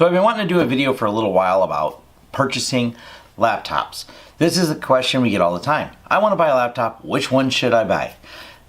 So I've been wanting to do a video for a little while about purchasing laptops. This is a question we get all the time. I want to buy a laptop, which one should I buy?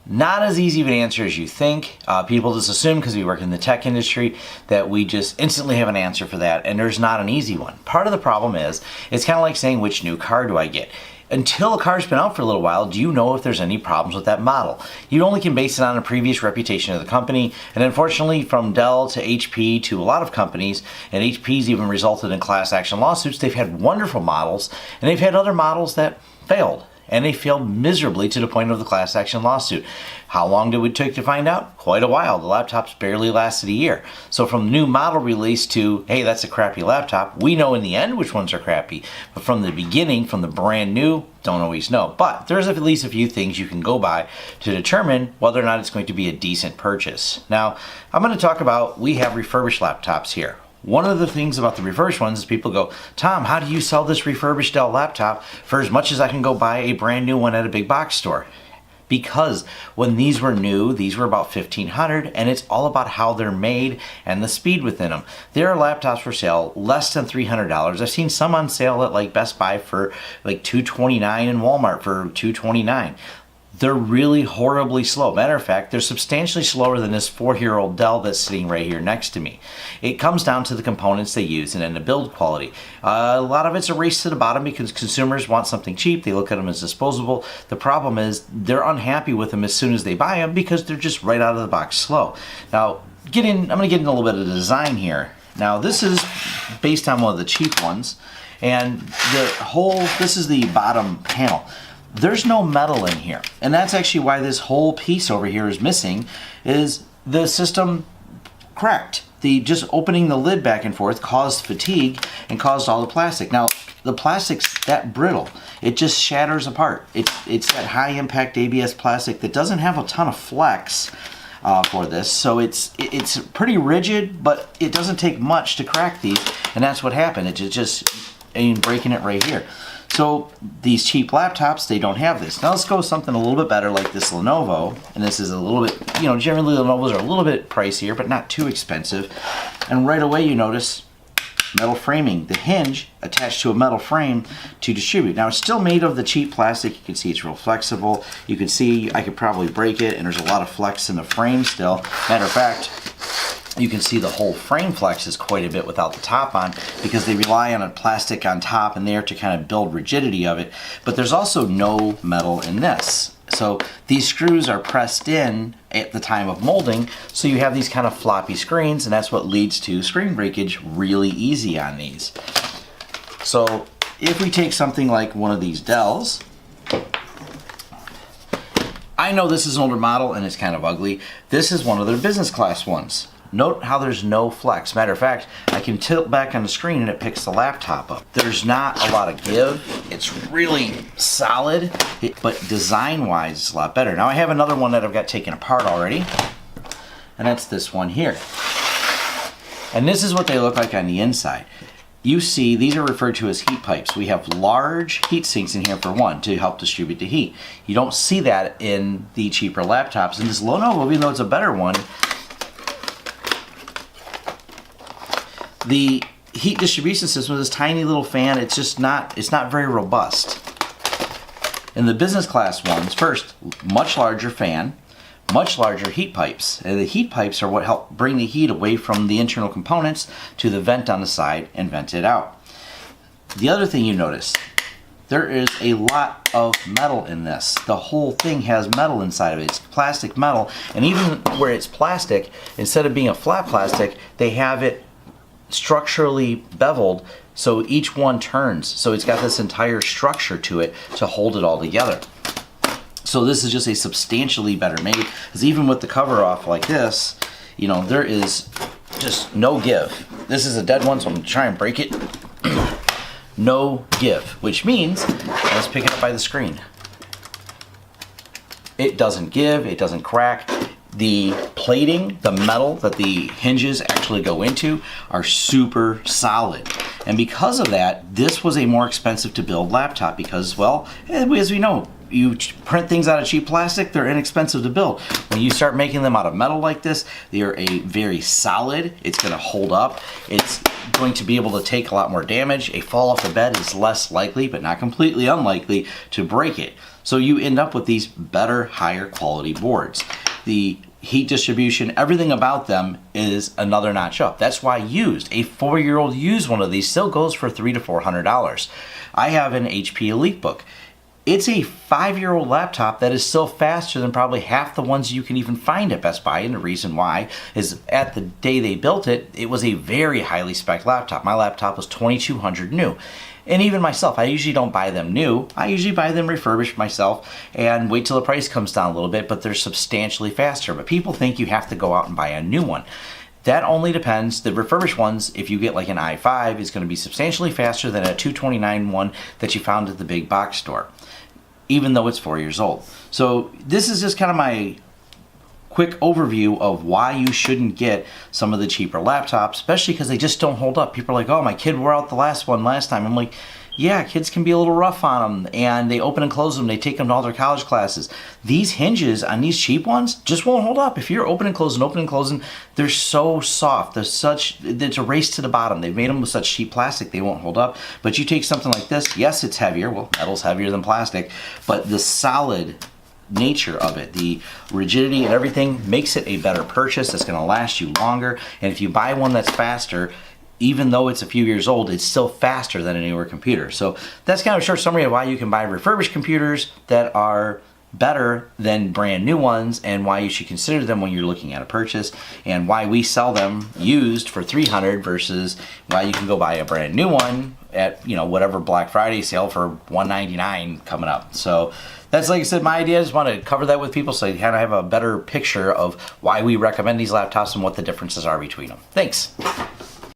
Not as easy of an answer as you think. People just assume because we work in the tech industry that we just instantly have an answer for that, and there's not an easy one. Part of the problem is, it's kind of like saying, which new car do I get? Until a car's been out for a little while, do you know if there's any problems with that model? You only can base it on a previous reputation of the company, and unfortunately from Dell to HP to a lot of companies, and HP's even resulted in class action lawsuits, they've had wonderful models, and they've had other models that failed. And they failed miserably to the point of the class action lawsuit. How long did it take to find out? Quite a while. The laptops barely lasted a year. So from the new model release to, hey, that's a crappy laptop, we know in the end which ones are crappy. But from the beginning, from the brand new, don't always know. But there's at least a few things you can go by to determine whether or not it's going to be a decent purchase. Now, I'm going to talk about, we have refurbished laptops here. One of the things about the refurbished ones is people go, Tom, how do you sell this refurbished Dell laptop for as much as I can go buy a brand new one at a big box store? Because when these were new, these were about $1,500, and it's all about how they're made and the speed within them. There are laptops for sale less than $300. I've seen some on sale at like Best Buy for like $229 and Walmart for $229. They're really horribly slow. Matter of fact, they're substantially slower than this 4-year-old Dell that's sitting right here next to me. It comes down to the components they use and then the build quality. A lot of it's a race to the bottom because consumers want something cheap. They look at them as disposable. The problem is they're unhappy with them as soon as they buy them because they're just right out of the box slow. Now, I'm going to get into a little bit of the design here. Now, this is based on one of the cheap ones, and this is the bottom panel. There's no metal in here, and that's actually why this whole piece over here is missing, is the system cracked. Just opening the lid back and forth caused fatigue and caused all the plastic. Now, the plastic's that brittle. It just shatters apart. It's that high impact ABS plastic that doesn't have a ton of flex for this, so it's pretty rigid, but it doesn't take much to crack these, and that's what happened. It's just breaking it right here. So these cheap laptops, they don't have this. Now let's go with something a little bit better like this Lenovo. And this is a little bit, generally Lenovo's are a little bit pricier, but not too expensive. And right away you notice metal framing. The hinge attached to a metal frame to distribute. Now it's still made of the cheap plastic. You can see it's real flexible. You can see I could probably break it, and there's a lot of flex in the frame still. Matter of fact, you can see the whole frame flexes quite a bit without the top on because they rely on a plastic on top and there to kind of build rigidity of it. But there's also no metal in this. So these screws are pressed in at the time of molding, so you have these kind of floppy screens, and that's what leads to screen breakage really easy on these. So if we take something like one of these Dells, I know this is an older model and it's kind of ugly. This is one of their business class ones. Note how there's no flex. Matter of fact, I can tilt back on the screen and it picks the laptop up. There's not a lot of give. It's really solid, but design-wise, it's a lot better. Now I have another one that I've got taken apart already, and that's this one here. And this is what they look like on the inside. You see, these are referred to as heat pipes. We have large heat sinks in here for one to help distribute the heat. You don't see that in the cheaper laptops. And this Lenovo, even though it's a better one, the heat distribution system is this tiny little fan. It's not very robust. In the business class ones, first, much larger fan, much larger heat pipes. And the heat pipes are what help bring the heat away from the internal components to the vent on the side and vent it out. The other thing you notice, there is a lot of metal in this. The whole thing has metal inside of it. It's plastic metal, and even where it's plastic, instead of being a flat plastic, they have it structurally beveled so each one turns. So it's got this entire structure to it to hold it all together. So this is just a substantially better made, because even with the cover off like this, there is just no give. This is a dead one, so I'm going to try and break it. No give, which means, let's pick it up by the screen. It doesn't give, it doesn't crack. The plating, the metal that the hinges actually go into, are super solid. And because of that, this was a more expensive to build laptop because, well, as we know, you print things out of cheap plastic, they're inexpensive to build. When you start making them out of metal like this, they are a very solid. It's going to hold up. It's going to be able to take a lot more damage. A fall off the bed is less likely, but not completely unlikely, to break it. So you end up with these better, higher quality boards. The heat distribution, everything about them is another notch up. That's why used, a 4-year-old used one of these still goes for $300 to $400. I have an HP EliteBook. It's a 5-year-old laptop that is still faster than probably half the ones you can even find at Best Buy, and the reason why is at the day they built it, it was a very highly spec laptop. My laptop was $2,200 new. And even myself, I usually don't buy them new. I usually buy them refurbished myself and wait till the price comes down a little bit, but they're substantially faster. But people think you have to go out and buy a new one. That only depends. The refurbished ones, if you get like an i5, is going to be substantially faster than a 229 one that you found at the big box store, even though it's 4 years old. So this is just kind of my quick overview of why you shouldn't get some of the cheaper laptops, especially because they just don't hold up. People are like, oh, my kid wore out the last one last time. I'm like, yeah, kids can be a little rough on them, and they open and close them. They take them to all their college classes. These hinges on these cheap ones just won't hold up. If you're open and closing, they're so soft. It's a race to the bottom. They've made them with such cheap plastic, they won't hold up. But you take something like this, yes, it's heavier. Well, metal's heavier than plastic, but the solid nature of it, the rigidity and everything makes it a better purchase that's going to last you longer. And if you buy one that's faster, even though it's a few years old, it's still faster than a newer computer. So that's kind of a short summary of why you can buy refurbished computers that are better than brand new ones, and why you should consider them when you're looking at a purchase, and why we sell them used for $300 versus why you can go buy a brand new one at, you know, whatever Black Friday sale for $199 coming up. So that's, like I said, my idea. I just want to cover that with people so you kind of have a better picture of why we recommend these laptops and what the differences are between them. Thanks.